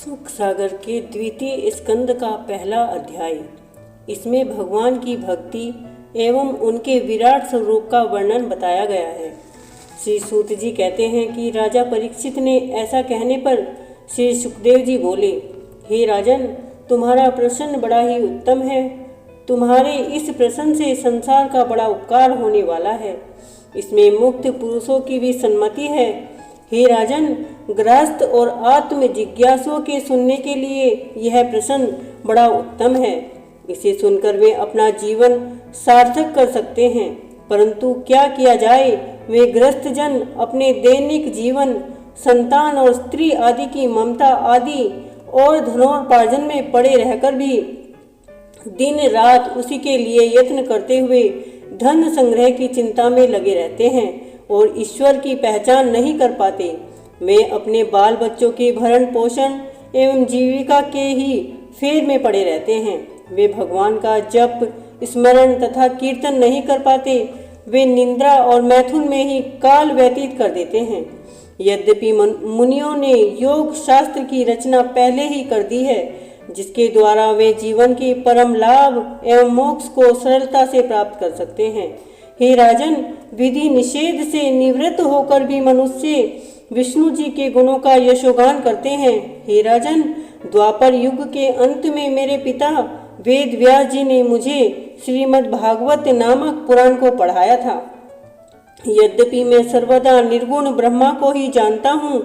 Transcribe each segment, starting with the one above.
सुख सागर के द्वितीय स्कंद का पहला अध्याय। इसमें भगवान की भक्ति एवं उनके विराट स्वरूप का वर्णन बताया गया है। श्री सूत जी कहते हैं कि राजा परीक्षित ने ऐसा कहने पर श्री सुखदेव जी बोले, हे राजन, तुम्हारा प्रश्न बड़ा ही उत्तम है। तुम्हारे इस प्रश्न से संसार का बड़ा उपकार होने वाला है। इसमें मुक्त पुरुषों की भी सम्मति है। हे राजन, गृहस्थ और आत्म जिज्ञासुओं के सुनने के लिए यह प्रश्न बड़ा उत्तम है। इसे सुनकर वे अपना जीवन सार्थक कर सकते हैं। परंतु क्या किया जाए, वे गृहस्थ जन अपने दैनिक जीवन, संतान और स्त्री आदि की ममता आदि और धनोपार्जन में पड़े रहकर भी दिन रात उसी के लिए यत्न करते हुए धन संग्रह की चिंता में लगे रहते हैं और ईश्वर की पहचान नहीं कर पाते। वे अपने बाल बच्चों के भरण पोषण एवं जीविका के ही फेर में पड़े रहते हैं। वे भगवान का जप, स्मरण तथा कीर्तन नहीं कर पाते। वे निंद्रा और मैथुन में ही काल व्यतीत कर देते हैं। यद्यपि मुनियों ने योग शास्त्र की रचना पहले ही कर दी है, जिसके द्वारा वे जीवन के परम लाभ एवं मोक्ष को सरलता से प्राप्त कर सकते हैं। हे राजन, विधि निषेध से निवृत्त होकर भी मनुष्य विष्णु जी के गुणों का यशोगान करते हैं। हे राजन, द्वापर युग के अंत में मेरे पिता वेद व्यास जी ने मुझे श्रीमद् भागवत नामक पुराण को पढ़ाया था। यद्यपि मैं सर्वदा निर्गुण ब्रह्मा को ही जानता हूँ,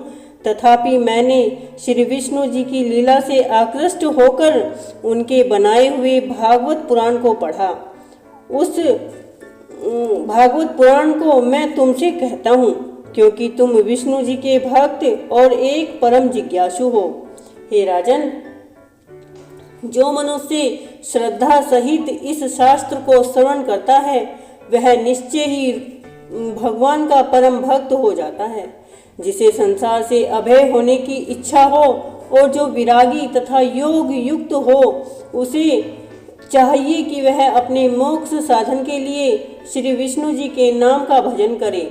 तथापि मैंने श्री विष्णु जी की लीला से आकृष्ट होकर उनके बनाए हुए भागवत पुराण को पढ़ा। उस भागवत पुराण को मैं तुमसे कहता हूँ, क्योंकि तुम विष्णु जी के भक्त और एक परम जिज्ञासु हो। हे राजन, जो मनुष्य श्रद्धा सहित इस शास्त्र को श्रवण करता है, वह निश्चय ही भगवान का परम भक्त हो जाता है। जिसे संसार से अभय होने की इच्छा हो और जो विरागी तथा योग युक्त हो, उसे चाहिए कि वह अपने मोक्ष साधन के लिए श्री विष्णु जी के नाम का भजन करे।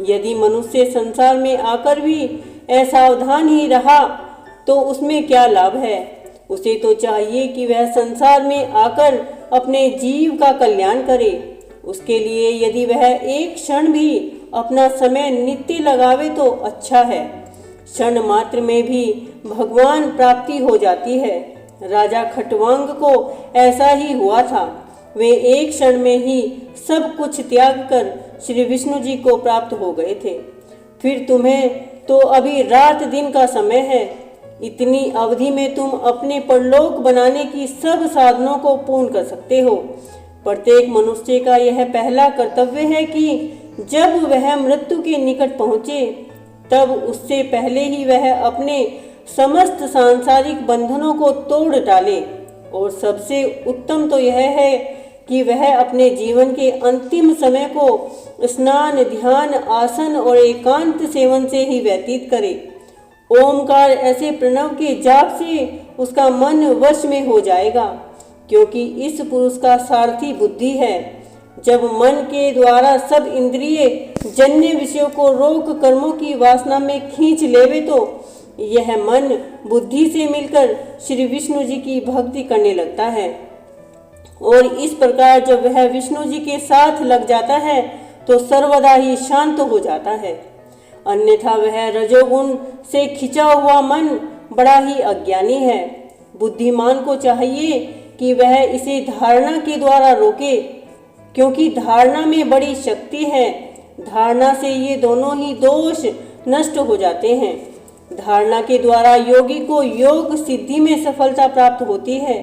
यदि मनुष्य संसार में आकर भी असावधान ही रहा तो उसमें क्या लाभ है। उसे तो चाहिए कि वह संसार में आकर अपने जीव का कल्याण करे। उसके लिए यदि वह एक क्षण भी अपना समय नित्य लगावे तो अच्छा है। क्षण मात्र में भी भगवान प्राप्ति हो जाती है। राजा खटवांग को ऐसा ही हुआ था। वे एक क्षण में ही सब कुछ त्याग कर श्री विष्णु जी को प्राप्त हो गए थे। फिर तुम्हें तो अभी रात दिन का समय है। इतनी अवधि में तुम अपने परलोक बनाने की सब साधनों को पूर्ण कर सकते हो। प्रत्येक मनुष्य का यह पहला कर्तव्य है कि जब वह मृत्यु के निकट पहुँचे, तब उससे पहले ही वह अपने समस्त सांसारिक बंधनों को तोड़ डाले। और सबसे उत्तम तो यह है कि वह अपने जीवन के अंतिम समय को स्नान, ध्यान, आसन और एकांत सेवन से ही व्यतीत करे। ओमकार ऐसे प्रणव के जाप से उसका मन वश में हो जाएगा, क्योंकि इस पुरुष का सारथी बुद्धि है। जब मन के द्वारा सब इंद्रिय जन्य विषयों को रोक कर्मों की वासना में खींच लेवे, तो यह मन बुद्धि से मिलकर श्री विष्णु जी की भक्ति करने लगता है। और इस प्रकार जब वह विष्णु जी के साथ लग जाता है तो सर्वदा ही शांत हो जाता है। अन्यथा वह रजोगुण से खिंचा हुआ मन बड़ा ही अज्ञानी है। बुद्धिमान को चाहिए कि वह इसे धारणा के द्वारा रोके, क्योंकि धारणा में बड़ी शक्ति है। धारणा से ये दोनों ही दोष नष्ट हो जाते हैं। धारणा के द्वारा योगी को योग सिद्धि में सफलता प्राप्त होती है।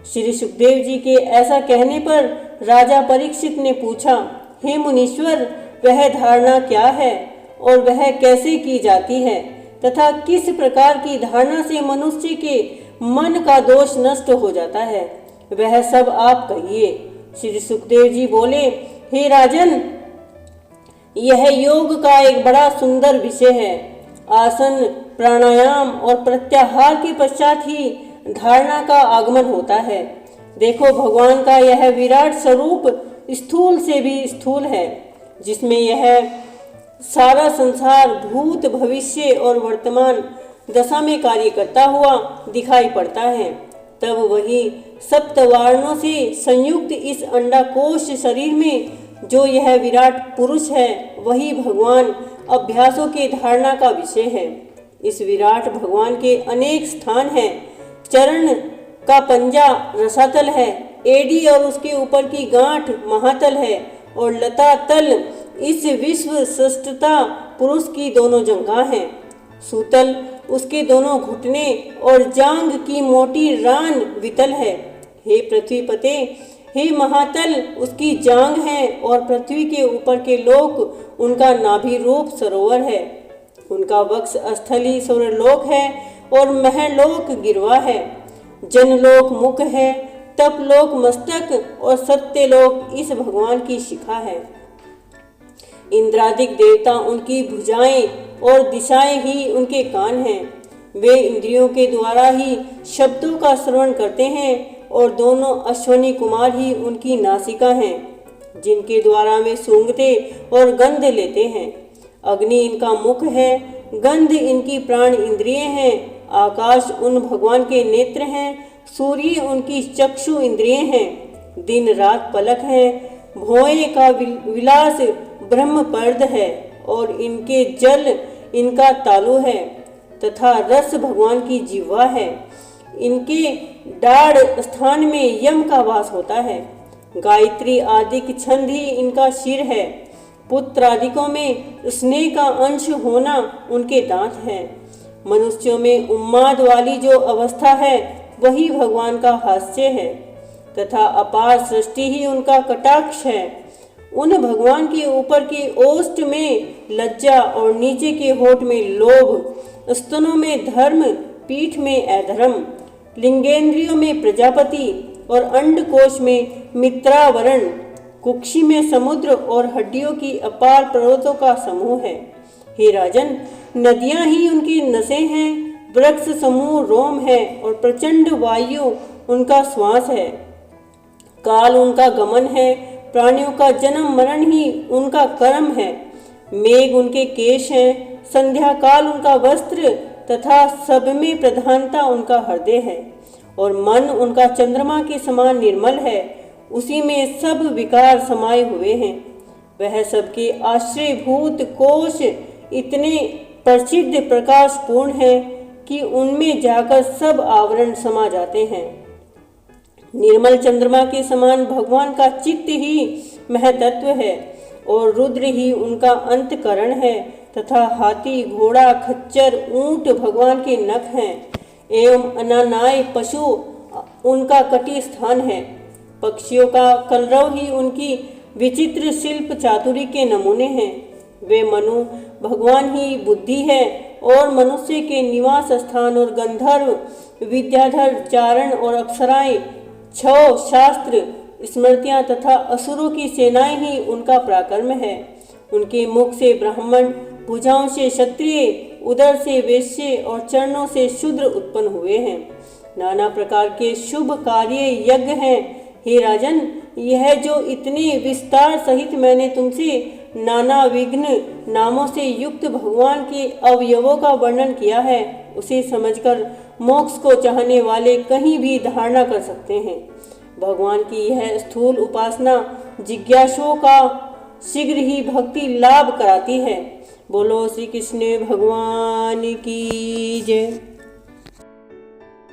श्री सुखदेव जी के ऐसा कहने पर राजा परीक्षित ने पूछा, हे मुनीश्वर, वह धारणा क्या है और वह कैसे की जाती है, तथा किस प्रकार की धारणा से मनुष्य के मन का दोष नष्ट हो जाता है, वह सब आप कहिए। श्री सुखदेव जी बोले, हे राजन, यह योग का एक बड़ा सुंदर विषय है। आसन, प्राणायाम और प्रत्याहार के पश्चात ही धारणा का आगमन होता है। देखो, भगवान का यह विराट स्वरूप स्थूल से भी स्थूल है, जिसमें यह सारा संसार भूत, भविष्य और वर्तमान दशा में कार्य करता हुआ दिखाई पड़ता है। तब वही सप्तवार्णों से संयुक्त इस अंडाकोश शरीर में जो यह विराट पुरुष है, वही भगवान अभ्यासों के धारणा का विषय है। इस विराट भगवान के अनेक स्थान हैं। चरण का पंजा रसातल है, एडी और उसके ऊपर की गांठ महातल है, और लता तल इस विश्व सृष्टता पुरुष की दोनों जंघा हैं। सूतल उसके दोनों घुटने और जांग की मोटी रान वितल है। हे पृथ्वीपते, हे महातल उसकी जांग है, और पृथ्वी के ऊपर के लोक उनका नाभि रूप सरोवर है। उनका वक्ष स्थली स्वर्लोक है और महलोक गिरवा है। जनलोक मुख है, तपलोक मस्तक और सत्यलोक इस भगवान की शिखा है। इंद्रादिक देवता उनकी भुजाएं और दिशाएं ही उनके कान हैं। वे इंद्रियों के द्वारा ही शब्दों का श्रवण करते हैं, और दोनों अश्वनी कुमार ही उनकी नासिका हैं, जिनके द्वारा वे सूंघते और गंध लेते हैं। अग्नि इनका मुख है, गंध इनकी प्राण इंद्रिय हैं, आकाश उन भगवान के नेत्र हैं, सूर्य उनकी चक्षु इंद्रिय हैं, दिन रात पलक है, भोए का विलास ब्रह्म पर्द है, और इनके जल इनका तालु है, तथा रस भगवान की जिह्वा है। इनके डाढ़ स्थान में यम का वास होता है। गायत्री आदि की छंद ही इनका शिर है। पुत्र आदिकों में स्नेह का अंश होना उनके दांत है। मनुष्यों में उन्माद वाली जो अवस्था है, वही भगवान का हास्य है, तथा अपार सृष्टि ही उनका कटाक्ष है। उन भगवान के ऊपर के ओष्ठ में लज्जा और नीचे के होठ में लोभ, स्तनों में धर्म, पीठ में अधर्म, लिंगेंद्रियों में प्रजापति और अंडकोश में मित्रावरण, कुक्षी में समुद्र और हड्डियों की अपार पर्वतों का समूह है। हे राजन, नदियां ही उनकी नसें हैं, वृक्ष समूह रोम है, और प्रचंड वायु उनका श्वास है। काल उनका गमन है, प्राणियों का जन्म मरण ही उनका कर्म है। मेघ उनके केश हैं, संध्या काल उनका वस्त्र, तथा सब में प्रधानता उनका हृदय है, और मन उनका चंद्रमा के समान निर्मल है। उसी में सब विकार समाये हुए हैं। वह सबके आश्रयभूत कोश इतने प्रसिद्ध प्रकाशपूर्ण है कि उनमें जाकर सब आवरण समा जाते हैं। निर्मल चंद्रमा के समान भगवान का चित्त ही महतत्व है, और रुद्र ही उनका अंतकरण है, तथा हाथी, घोड़ा, खच्चर, ऊंट भगवान के नख हैं, एवं अनानाय पशु उनका कटी स्थान है। पक्षियों का कलरव ही उनकी विचित्र शिल्प चातुरी के नमूने हैं। वे मनु भगवान ही बुद्धि है, और मनुष्य के निवास स्थान, और गंधर्व, विद्याधर, चारण और अप्सराएं, छौ शास्त्र, स्मृतियां तथा असुरों की सेनाएं ही उनका पराक्रम है। उनके मुख से ब्राह्मण, भुजाओं से क्षत्रिय, उदर से वैश्य और चरणों से शूद्र उत्पन्न हुए हैं। नाना प्रकार के शुभ कार्य यज्ञ हैं। हे राजन, यह जो इतने विस्तार सहित मैंने तुमसे नाना विघ्न नामों से युक्त भगवान के अवयवों का वर्णन किया है, उसे समझकर मोक्ष को चाहने वाले कहीं भी धारणा कर सकते हैं। भगवान की यह स्थूल उपासना जिज्ञासुओं का शीघ्र ही भक्ति लाभ कराती है। बोलो श्री कृष्ण भगवान की जय।